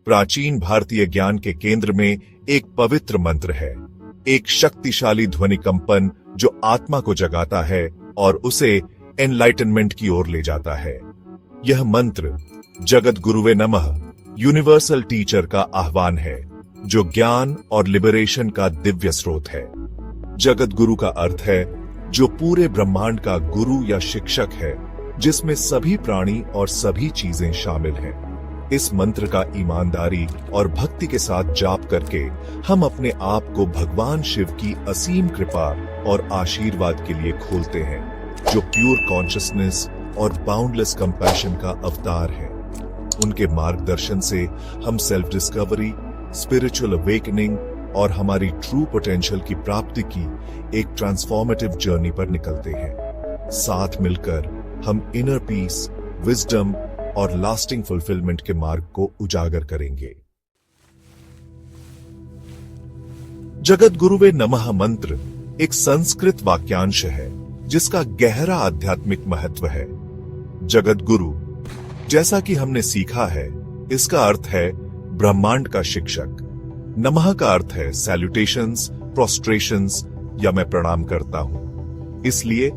प्राचीन भारतीय ज्ञान के केंद्र में एक पवित्र मंत्र है, एक शक्तिशाली ध्वनि कंपन जो आत्मा को जगाता है और उसे एनलाइटनमेंट की ओर ले जाता है। यह मंत्र जगत गुरुवे नमः यूनिवर्सल टीचर का आह्वान है, जो ज्ञान और लिबरेशन का दिव्य स्रोत है। जगत गुरु का अर्थ है जो पूरे ब्रह्मांड का गुरु या शिक्षक है, जिसमें सभी प्राणी और सभी चीजें शामिल हैं। इस मंत्र का ईमानदारी और भक्ति के साथ जाप करके हम अपने आप को भगवान शिव की असीम कृपा और आशीर्वाद के लिए खोलते हैं, जो प्योर कॉन्शियसनेस और बाउंडलेस कंपैशन का अवतार है। उनके मार्गदर्शन से हम सेल्फ डिस्कवरी, स्पिरिचुअल अवेकनिंग और हमारी ट्रू पोटेंशियल की प्राप्ति की एक ट्रांसफॉर्मेटिव जर्नी पर निकलते हैं। साथ मिलकर हम इनर पीस, विजडम और लास्टिंग फुलफिलमेंट के मार्ग को उजागर करेंगे। जगत गुरुवे नमः मंत्र एक संस्कृत वाक्यांश है जिसका गहरा आध्यात्मिक महत्व है। जगत गुरु, जैसा कि हमने सीखा है, इसका अर्थ है ब्रह्मांड का शिक्षक। नमः का अर्थ है सैल्यूटेशंस, प्रोस्ट्रेशंस या मैं प्रणाम करता हूं। इसलिए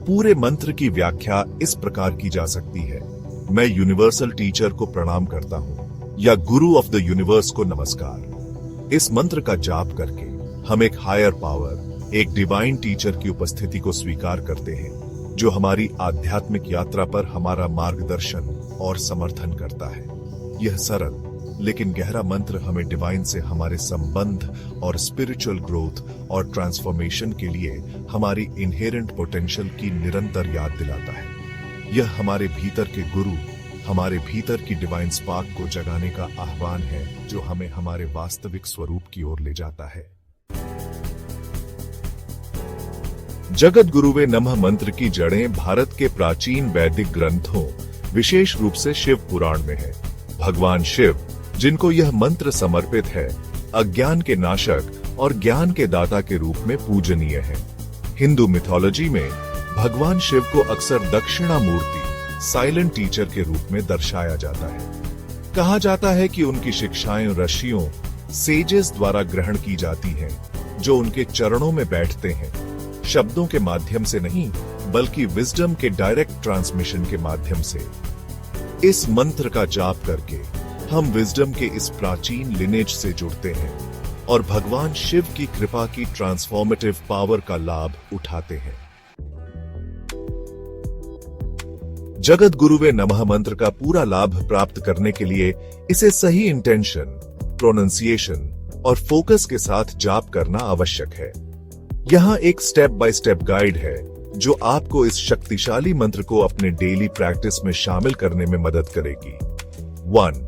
पूरे मंत्र की व्याख्या इस प्रकार की जा सकती है, मैं यूनिवर्सल टीचर को प्रणाम करता हूं या गुरु ऑफ द यूनिवर्स को नमस्कार। इस मंत्र का जाप करके हम एक हायर पावर, एक डिवाइन टीचर की उपस्थिति को स्वीकार करते हैं, जो हमारी आध्यात्मिक यात्रा पर हमारा मार्गदर्शन और समर्थन करता है। यह सरल लेकिन गहरा मंत्र हमें डिवाइन से हमारे संबंध और स्पिरिचुअल ग्रोथ और ट्रांसफॉर्मेशन के लिए हमारी इनहेरेंट पोटेंशियल की निरंतर याद दिलाता है। यह हमारे भीतर के गुरु, हमारे भीतर की डिवाइन स्पार्क को जगाने का आह्वान है, जो हमें हमारे वास्तविक स्वरूप की ओर ले जाता है। जगत गुरुवे नमः मंत्र की जड़ें भारत के प्राचीन वैदिक ग्रंथों, विशेष रूप से शिव पुराण में है। भगवान शिव, जिनको यह मंत्र समर्पित है, अज्ञान के नाशक और ज्ञान के दाता के रूप में पूजनीय है। हिंदू मिथोलॉजी में भगवान शिव को अक्सर दक्षिणामूर्ति, साइलेंट टीचर के रूप में दर्शाया जाता है। कहा जाता है कि उनकी शिक्षाएं ऋषियों, सेजेस द्वारा ग्रहण की जाती हैं, जो उनके चरणों में बैठते हैं, शब्दों के माध्यम से नहीं बल्कि विजडम के डायरेक्ट ट्रांसमिशन के माध्यम से। इस मंत्र का जाप करके हम विजडम के इस प्राचीन लिनेज से जुड़ते हैं और भगवान शिव की कृपा की ट्रांसफॉर्मेटिव पावर का लाभ उठाते हैं। जगत गुरुवे नमः मंत्र का पूरा लाभ प्राप्त करने के लिए इसे सही इंटेंशन, प्रोनंसिएशन और फोकस के साथ जाप करना आवश्यक है। यहाँ एक स्टेप बाय स्टेप गाइड है जो आपको इस शक्तिशाली मंत्र को अपने डेली प्रैक्टिस में शामिल करने में मदद करेगी। 1.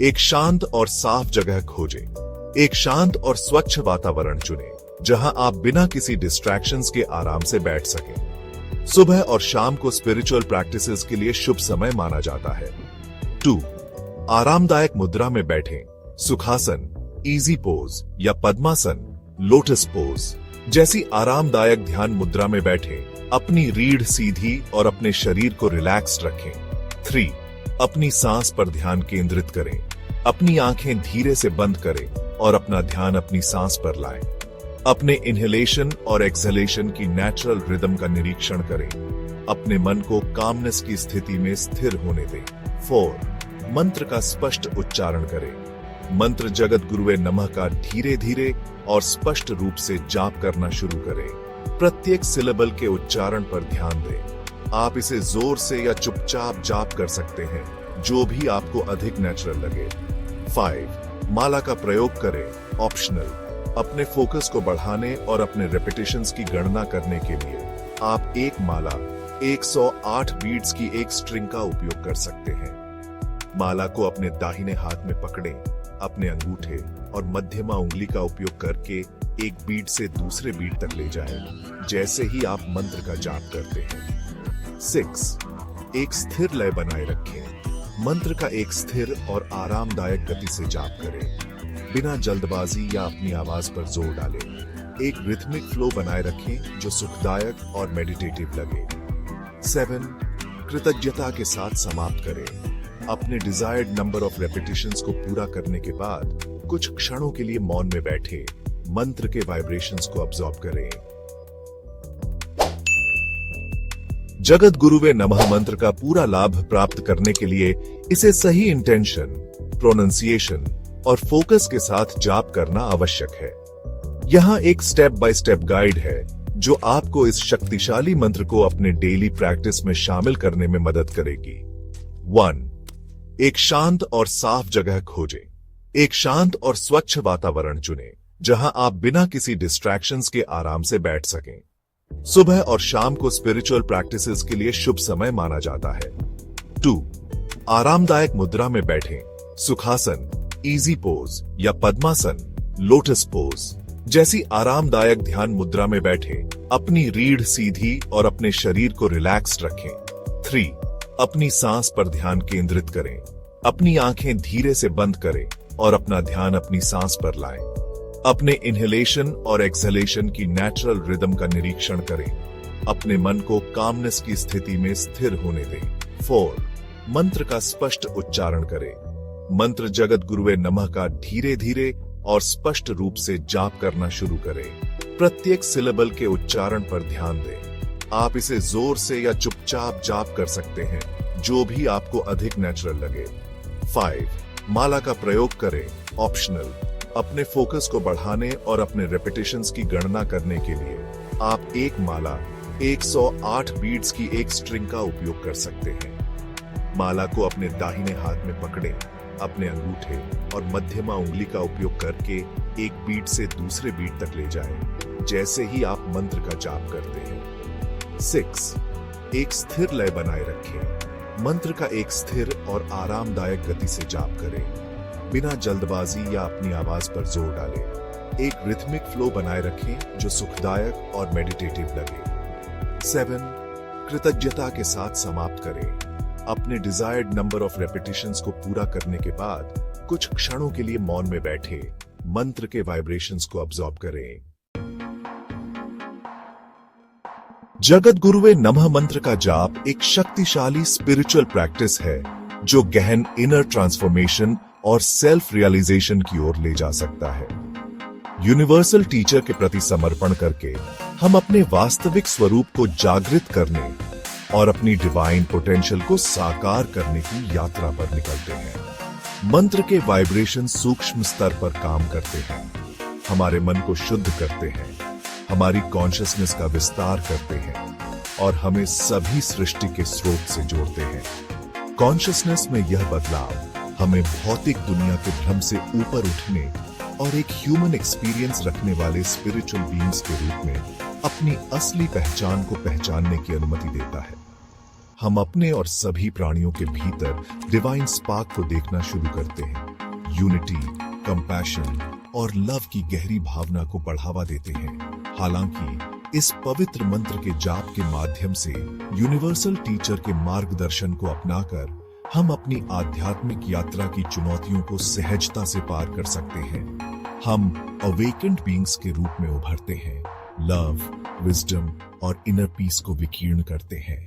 एक शांत और साफ जगह खोजें। एक शांत और स्वच्छ वातावरण चुनें, जहां आप बिना किसी डिस्ट्रैक्शंस के आराम से बैठ सकें। सुबह और शाम को स्पिरिचुअल प्रैक्टिसेस के लिए शुभ समय माना जाता है। 2. आरामदायक मुद्रा में बैठें। सुखासन, इजी पोज या पद्मासन, लोटस पोज जैसी आरामदायक ध्यान मुद्रा में बैठें। अपनी रीढ़ सीधी और अपने शरीर को रिलैक्स्ड रखें। 3. अपनी सांस पर ध्यान केंद्रित करें। अपनी आंखें धीरे से बंद करें और अपना ध्यान अपनी सांस पर लाएं। अपने इनहेलेशन और एक्सहेलेशन की नेचुरल रिदम का निरीक्षण करें। अपने मन को कामनेस की स्थिति में स्थिर होने दें। 4. मंत्र का स्पष्ट उच्चारण करें। मंत्र जगत गुरुवे नमः का धीरे धीरे और स्पष्ट रूप से जाप करना शुरू करें। प्रत्येक सिलेबल के उच्चारण पर ध्यान दें। आप इसे जोर से या चुपचाप जाप कर सकते हैं, जो भी आपको अधिक नेचुरल लगे। 5. माला का प्रयोग करें, ऑप्शनल। अपने फोकस को बढ़ाने और अपने रेपिटेशंस की गणना करने के लिए आप एक माला 108 बीट्स की एक स्ट्रिंग का उपयोग कर सकते हैं। माला को अपने दाहिने हाथ में पकड़ें। अपने अंगूठे और मध्यमा उंगली का उपयोग करके एक बीट से दूसरे बीट तक ले जाएं, जैसे ही आप मंत्र का जाप करते हैं। 6. एक स्थिर लय बनाए रखें। मंत्र का एक स्थिर और आरामदायक गति से जाप करें, बिना जल्दबाजी या अपनी आवाज पर जोर डालें। एक रिथमिक फ्लो बनाए रखें जो सुखदायक और मेडिटेटिव लगे। 7. कृतज्ञता के साथ समाप्त करें। अपने डिजायर्ड नंबर ऑफ रेपिटेशंस को पूरा करने के बाद कुछ क्षणों के लिए मौन में बैठे मंत्र के वाइब्रेशंस को अब्सॉर्ब करें। जगत गुरुवे नमः मंत्र का पूरा लाभ प्राप्त करने के लिए इसे सही इंटेंशन, प्रोनंसिएशन और फोकस के साथ जाप करना आवश्यक है। यहाँ एक स्टेप बाय स्टेप गाइड है जो आपको इस शक्तिशाली मंत्र को अपने डेली प्रैक्टिस में शामिल करने में मदद करेगी। 1. एक शांत और साफ जगह खोजें। एक शांत और स्वच्छ वातावरण चुनें जहां आप बिना किसी डिस्ट्रैक्शंस के आराम से बैठ सकें। सुबह और शाम को स्पिरिचुअल प्रैक्टिसेस के लिए शुभ समय माना जाता है। 2. आरामदायक मुद्रा में बैठें। सुखासन, इजी पोज या पद्मासन, लोटस पोज जैसी आरामदायक ध्यान मुद्रा में बैठें। अपनी रीढ़ सीधी और अपने शरीर को रिलैक्स्ड रखें। 3. अपनी सांस पर ध्यान केंद्रित करें। अपनी आंखें धीरे से बंद करें और अपना ध्यान अपनी सांस पर लाएं। अपने इनहेलेशन और एक्सहेलेशन की नेचुरल रिदम का निरीक्षण करें। अपने मन को कामनेस की स्थिति में स्थिर होने दें। 4. मंत्र का स्पष्ट उच्चारण करें। मंत्र जगत गुरुवे नमः का धीरे धीरे और स्पष्ट रूप से जाप करना शुरू करें। प्रत्येक सिलेबल के उच्चारण पर ध्यान दें। आप इसे जोर से या चुपचाप जाप कर सकते हैं, जो भी आपको अधिक नेचुरल लगे। 5. माला का प्रयोग करें। ऑप्शनल। अपने फोकस को बढ़ाने और अपने रेपिटेशंस की गणना करने के लिए आप एक माला 108 बीड्स की एक स्ट्रिंग का उपयोग कर सकते हैं। माला को अपने दाहिने हाथ में पकड़ें। अपने अंगूठे और मध्यमा उंगली का उपयोग करके एक बीट से दूसरे बीट तक ले जाएं, जैसे ही आप मंत्र का जाप करते हैं। 6. एक स्थिर लय बनाए रखें। मंत्र का एक स्थिर और आरामदायक गति से जाप करें, बिना जल्दबाजी या अपनी आवाज पर जोर डालें। एक रिथमिक फ्लो बनाए रखें जो सुखदायक और मेडिटेटिव लगे। 7. कृतज्ञता के साथ समाप्त करें। अपने डिजायर्ड नंबर ऑफ रेपिटेशंस को पूरा करने के बाद कुछ क्षणों के लिए मौन में बैठे मंत्र के वाइब्रेशंस को अब्सॉर्ब करें। जगत गुरुवे नमः मंत्र का जाप एक शक्तिशाली स्पिरिचुअल प्रैक्टिस है जो गहन इनर ट्रांसफॉर्मेशन और सेल्फ रियलाइजेशन की ओर ले जा सकता है। यूनिवर्सल टीचर के प्रति समर्पण करके हम अपने वास्तविक स्वरूप को जागृत करने और अपनी डिवाइन पोटेंशियल को साकार करने की यात्रा पर निकलते हैं। मंत्र के वाइब्रेशन सूक्ष्म स्तर पर काम करते हैं, हमारे मन को शुद्ध करते हैं, हमारी कॉन्शियसनेस का विस्तार करते हैं और हमें सभी सृष्टि के स्रोत से जोड़ते हैं। कॉन्शियसनेस में यह बदलाव हमें भौतिक दुनिया के भ्रम से ऊपर उठने और एक ह्यूमन एक्सपीरियंस रखने वाले स्पिरिचुअल बीइंग्स के रूप में अपनी असली पहचान को पहचानने की अनुमति देता है। हम अपने और सभी प्राणियों के भीतर डिवाइन स्पार्क को देखना शुरू करते हैं। यूनिटी, कंपैशन और लव की गहरी भावना को बढ़ावा देते हैं। हालांकि इस पवित्र मंत्र के जाप के माध्यम से यूनिवर्सल टीचर के मार्गदर्शन को अपनाकर हम अपनी आध्यात्मिक यात्रा की चुनौतियों को सहजता से पार कर सकते हैं। हम अवेकेंड बीइंग्स के रूप में उभरते हैं, लव, विजडम और इनर पीस को विकीर्ण करते हैं।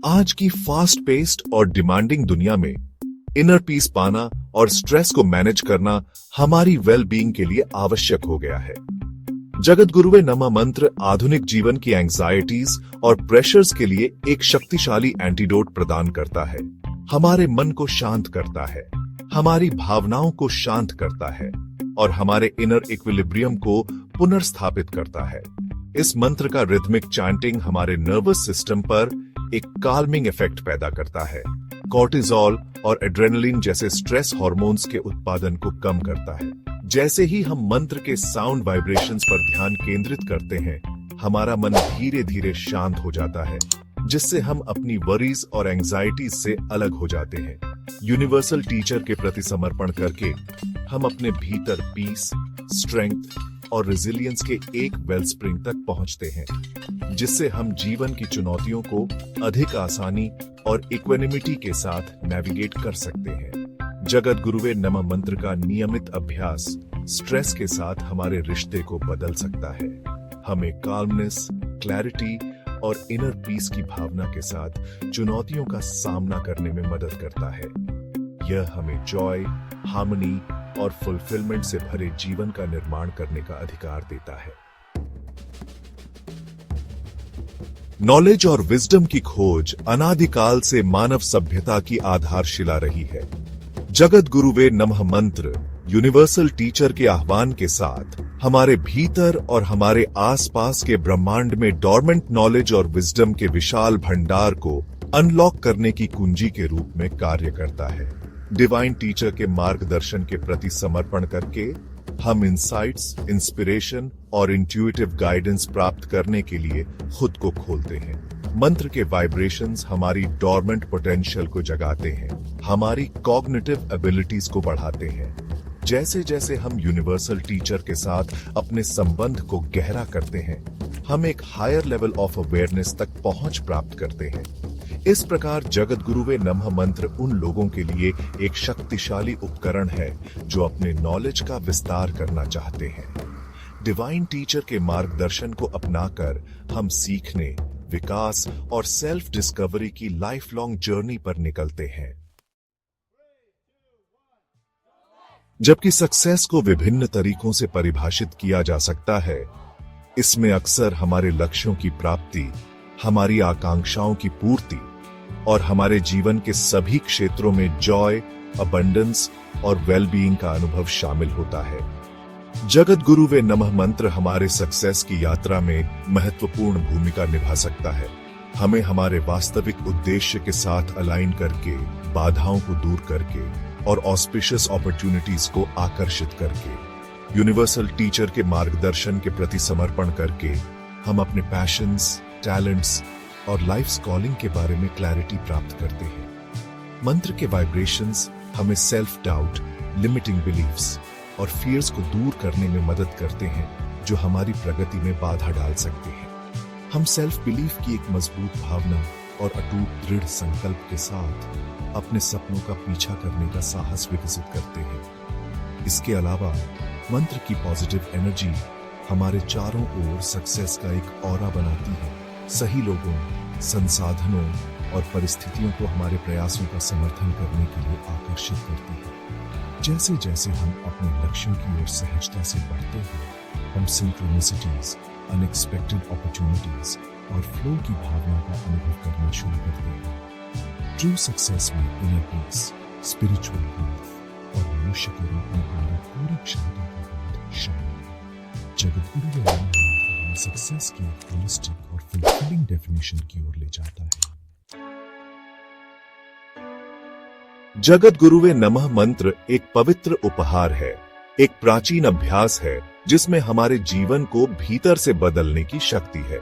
आज की फास्ट पेस्ड और डिमांडिंग दुनिया में इनर पीस पाना और स्ट्रेस को मैनेज करना हमारी वेल बीइंग के लिए आवश्यक हो गया है। जगत गुरुवे नमः मंत्र आधुनिक जीवन की एंजाइटीज और प्रेशर्स के लिए एक शक्तिशाली एंटीडोट प्रदान करता है। हमारे मन को शांत करता है, हमारी भावनाओं को शांत करता है और हमारे इनर इक्विलिब्रियम को पुनर्स्थापित करता है। इस मंत्र का रिथमिक चैंटिंग हमारे नर्वस सिस्टम पर एक काल्मिंग इफेक्ट पैदा करता है। कॉर्टिसोल और एड्रेनलिन जैसे स्ट्रेस हार्मोन्स के उत्पादन को कम करता है। जैसे ही हम मंत्र के साउंड वाइब्रेशंस पर ध्यान केंद्रित करते हैं, हमारा मन धीरे धीरे शांत हो जाता है, जिससे हम अपनी वरीज और एंजाइटीज से अलग हो जाते हैं। यूनिवर्सल टीचर के प्रति समर्पण करके हम अपने भीतर पीस, स्ट्रेंथ और रेजिलियंस के एक वेलस्प्रिंग तक पहुंचते हैं, जिससे हम जीवन की चुनौतियों को अधिक आसानी और इक्वेनिमिटी के साथ नेविगेट कर सकते हैं। जगत गुरुवे नमः मंत्र का नियमित अभ्यास स्ट्रेस के साथ हमारे रिश्ते को बदल सकता है, हमें काल्मनेस, क्लैरिटी और इनर पीस की भावना के साथ चुनौतियों का सामना करने में मदद करता है। यह हमें जॉय, हार्मनी और फुलफिलमेंट से भरे जीवन का निर्माण करने का अधिकार देता है। नॉलेज और विजडम की खोज अनादिकाल से मानव सभ्यता की आधारशिला रही है। जगत गुरुवे नमः मंत्र यूनिवर्सल टीचर के आह्वान के साथ हमारे भीतर और हमारे आसपास के ब्रह्मांड में डॉर्मेंट नॉलेज और विजडम के विशाल भंडार को अनलॉक करने की कुंजी के रूप में कार्य करता है। डिवाइन टीचर के मार्गदर्शन के प्रति समर्पण करके हम इंसाइट्स, इंस्पिरेशन और इंट्यूटिव गाइडेंस प्राप्त करने के लिए खुद को खोलते हैं। मंत्र के वाइब्रेशंस हमारी डॉर्मेंट पोटेंशियल को जगाते हैं, हमारी कॉग्निटिव एबिलिटीज को बढ़ाते हैं। जैसे जैसे हम यूनिवर्सल टीचर के साथ अपने संबंध को गहरा करते हैं, हम एक हायर लेवल ऑफ अवेयरनेस तक पहुंच प्राप्त करते हैं। इस प्रकार जगत गुरुवे नमः मंत्र उन लोगों के लिए एक शक्तिशाली उपकरण है जो अपने नॉलेज का विस्तार करना चाहते हैं। डिवाइन टीचर के मार्गदर्शन को अपनाकर हम सीखने, विकास और सेल्फ डिस्कवरी की लाइफ लॉन्ग जर्नी पर निकलते हैं। जबकि सक्सेस को विभिन्न तरीकों से परिभाषित किया जा सकता है, इसमें अक्सर हमारे लक्ष्यों की प्राप्ति, हमारी आकांक्षाओं की पूर्ति और हमारे जीवन के सभी क्षेत्रों में जॉय, अबंडेंस और वेलबीइंग का अनुभव शामिल होता है। जगत गुरुवे नमः मंत्र हमारे सक्सेस की यात्रा में महत्वपूर्ण भूमिका निभा सकता है। हमें हमारे वास्तविक उद्देश्य के साथ अलाइन करके, बाधाओं को दूर करके और ऑस्पिशियस अपॉर्चुनिटीज को आकर्षित करके, यूनिवर्सल टीचर के मार्गदर्शन के प्रति समर्पण करके हम अपने पैशंस, टैलेंट्स और लाइफ कॉलिंग के बारे में क्लैरिटी प्राप्त करते हैं। मंत्र के वाइब्रेशंस हमें सेल्फ डाउट, लिमिटिंग बिलीफ्स और फियर्स को दूर करने में मदद करते हैं जो हमारी प्रगति में बाधा डाल सकते हैं। हम सेल्फ बिलीफ की एक मजबूत भावना और अटूट दृढ़ संकल्प के साथ अपने सपनों का पीछा करने का साहस विकसित करते हैं। इसके अलावा मंत्र की पॉजिटिव एनर्जी हमारे चारों ओर सक्सेस का एक ऑरा बनाती है, सही लोगों, संसाधनों और परिस्थितियों को हमारे प्रयासों का समर्थन करने के लिए आकर्षित करती है। जैसे जैसे हम अपने लक्ष्यों की ओर सहजता से बढ़ते हैं, हम सिंक्रोनिसिटीज, अनएक्सपेक्टेड अपॉर्चुनिटीज और फ्लो की भावना का अनुभव करना शुरू करते हैं। ट्रू सक्सेस में इनर पीस, स्पिरिचुअल ग्रोथ और मनुष्य के रूप में हमारी पूरी क्षमता का बोध शामिल है। जगत गुरुवे नमः मंत्र हमें सक्सेस की एक होलिस्टिक और फुलफिलिंग डेफिनेशन की ओर ले जाता है। जगत गुरुवे नमः मंत्र एक पवित्र उपहार है, एक प्राचीन अभ्यास है जिसमें हमारे जीवन को भीतर से बदलने की शक्ति है।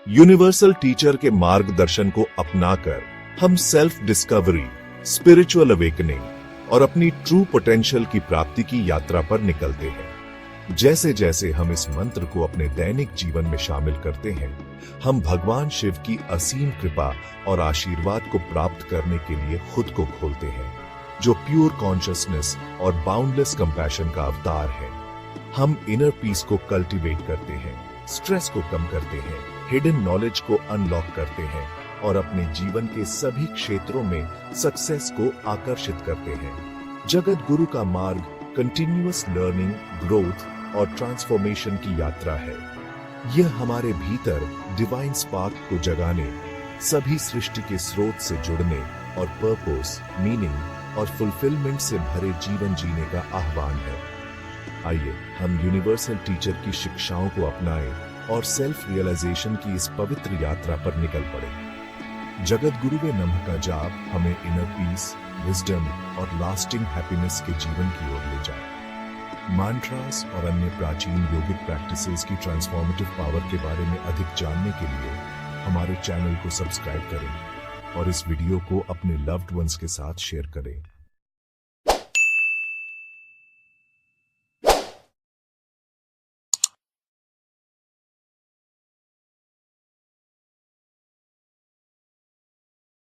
यूनिवर्सल टीचर के मार्गदर्शन को अपनाकर हम सेल्फ डिस्कवरी, स्पिरिचुअल अवेकनिंग और अपनी ट्रू पोटेंशियल की प्राप्ति की यात्रा पर निकलते हैं। जैसे जैसे हम इस मंत्र को अपने दैनिक जीवन में शामिल करते हैं, हम भगवान शिव की असीम कृपा और आशीर्वाद को प्राप्त करने के लिए खुद को खोलते हैं, जो प्योर कॉन्शियसनेस और बाउंडलेस कंपैशन का अवतार है। हम इनर पीस को कल्टीवेट करते हैं, स्ट्रेस को कम करते हैं, हिडन नॉलेज को अनलॉक करते हैं और अपने जीवन के सभी क्षेत्रों में सक्सेस को आकर्षित करते हैं। जगत गुरु का मार्ग कंटिन्यूअस लर्निंग, ग्रोथ और ट्रांसफॉर्मेशन की यात्रा है। यह हमारे भीतर डिवाइन स्पार्क को जगाने, सभी सृष्टि के स्रोत से जुड़ने और पर्पस, मीनिंग और फुलफिलमेंट से भरे जीवन जीने का आह्वान है। आइए हम यूनिवर्सल टीचर की शिक्षाओं को अपनाएं और सेल्फ रियलाइजेशन की इस पवित्र यात्रा पर निकल पड़े। जगत गुरुवे नमः का जाप हमें इनर पीस, विजडम और लास्टिंग हैप्पीनेस के जीवन की ओर ले जाए। मंत्रास और अन्य प्राचीन योगिक प्रैक्टिसेस की ट्रांसफॉर्मेटिव पावर के बारे में अधिक जानने के लिए हमारे चैनल को सब्सक्राइब करें और इस वीडियो को अपने लव्ड वंस के साथ शेयर करें।